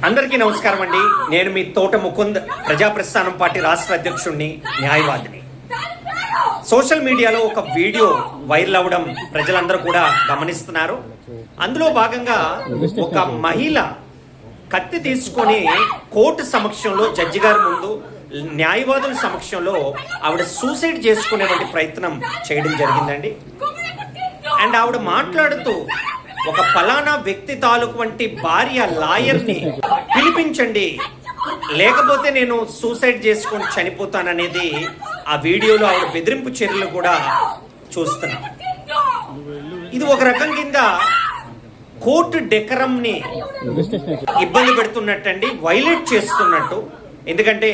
అందరికీ నమస్కారం అండి. నేను మీ తోట ముకుంద్, ప్రజాప్రస్థానం పార్టీ రాష్ట్ర అధ్యక్షుడిని, న్యాయవాదిని. సోషల్ మీడియాలో ఒక వీడియో వైరల్ అవ్వడం ప్రజలందరూ కూడా గమనిస్తున్నారు. అందులో భాగంగా ఒక మహిళ కత్తి తీసుకొని కోర్టు సమక్షంలో, జడ్జి గారి ముందు, న్యాయవాదుల సమక్షంలో ఆవిడ సూసైడ్ చేసుకునేటువంటి ప్రయత్నం చేయడం జరిగిందండి. అండ్ ఆవిడ మాట్లాడుతూ ఒక ఫలానా వ్యక్తి తాలూకు వంటి భార్య లాయర్ని పిలిపించండి, లేకపోతే నేను సూసైడ్ చేసుకొని చనిపోతాననేది ఆ వీడియోలో ఆవిడ బెదిరింపు చర్యలు కూడా చూస్తున్నాం. ఇది ఒక రకం కింద కోర్టు డెకరంని ఇబ్బంది పెడుతున్నట్టండి, వైలేట్ చేస్తున్నట్టు. ఎందుకంటే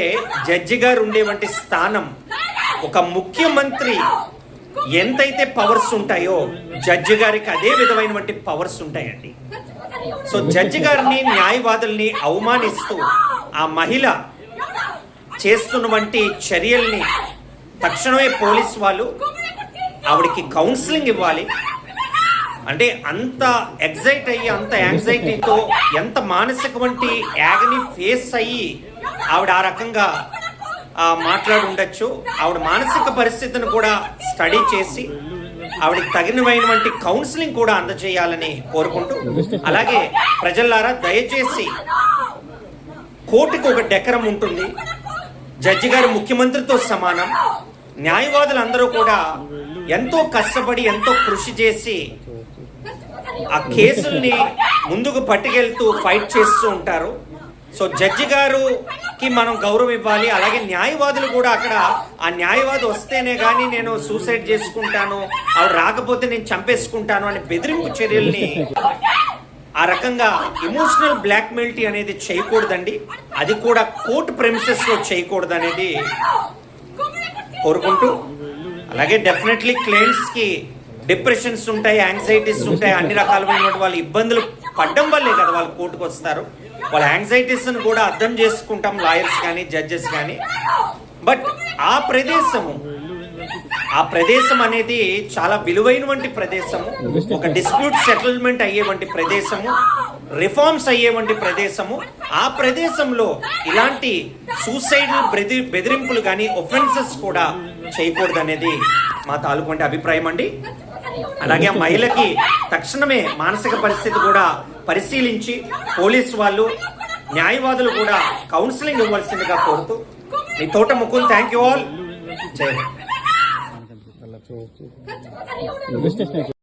జడ్జి గారు ఉండేవంటి స్థానం, ఒక ముఖ్యమంత్రి ఎంతైతే పవర్స్ ఉంటాయో జడ్జి గారికి అదే విధమైనటువంటి పవర్స్ ఉంటాయండి. సో జడ్జి గారిని, న్యాయవాదుల్ని అవమానిస్తూ ఆ మహిళ చేస్తున్నటువంటి చర్యల్ని తక్షణమే పోలీస్ వాళ్ళు ఆవిడకి కౌన్సిలింగ్ ఇవ్వాలి. అంటే అంత ఎగ్జైట్ అయ్యి, అంత యాంగ్జైటీతో, ఎంత మానసిక వంటి యాగని ఫేస్ అయ్యి ఆవిడ ఆ రకంగా మాట్లాడి ఉండొచ్చు. ఆవిడ మానసిక పరిస్థితిని కూడా స్టడీ చేసి ఆవిడకి తగినమైనటువంటి కౌన్సిలింగ్ కూడా అందజేయాలని కోరుకుంటూ, అలాగే ప్రజలారా దయచేసి కోర్టుకు ఒక డెకరం ఉంటుంది. జడ్జి గారు ముఖ్యమంత్రితో సమానం. న్యాయవాదులందరూ కూడా ఎంతో కష్టపడి, ఎంతో కృషి చేసి ఆ కేసుల్ని ముందుకు పట్టుకెళ్తూ ఫైట్ చేస్తూ ఉంటారు. సో జడ్జి గారుకి మనం గౌరవం ఇవ్వాలి. అలాగే న్యాయవాదులు కూడా అక్కడ ఆ న్యాయవాది వస్తేనే కానీ నేను సూసైడ్ చేసుకుంటాను, ఆవిడ రాకపోతే నేను చంపేసుకుంటాను అని బెదిరింపు చర్యల్ని, ఆ రకంగా ఎమోషనల్ బ్లాక్మెయిల్టీ అనేది చేయకూడదండి. అది కూడా కోర్టు ప్రెమిసెస్ లో చేయకూడదు అనేది కోరుకుంటూ, అలాగే డెఫినెట్లీ క్లయింట్స్ కి డిప్రెషన్స్ ఉంటాయి, యాంగ్జైటీస్ ఉంటాయి, అన్ని రకాలైన వాళ్ళు ఇబ్బందులు పడ్డం వల్లే కదా వాళ్ళు కోర్టుకు వస్తారు. వాళ్ళ యాంగ్జైటీస్ని కూడా అర్థం చేసుకుంటాం లాయర్స్ కానీ, జడ్జెస్ కానీ. బట్ ఆ ప్రదేశం అనేది చాలా విలువైనటువంటి ప్రదేశము, ఒక డిస్ప్యూట్ సెటిల్మెంట్ అయ్యేవంటి ప్రదేశము, రిఫార్మ్స్ అయ్యేవంటి ప్రదేశము. ఆ ప్రదేశంలో ఇలాంటి సూసైడ్ బెదిరింపులు కానీ, ఒఫెన్సెస్ కూడా చేయకూడదు అనేది మా తాలూకు అభిప్రాయం అండి. అలాగే ఆ మహిళకి తక్షణమే మానసిక పరిస్థితి కూడా పరిశీలించి పోలీసు వాళ్ళు, న్యాయవాదులు కూడా కౌన్సిలింగ్ ఇవ్వాల్సిందిగా కోరుతూ, మీ తోట ముకుంద్. Thank you all. జై హింద్.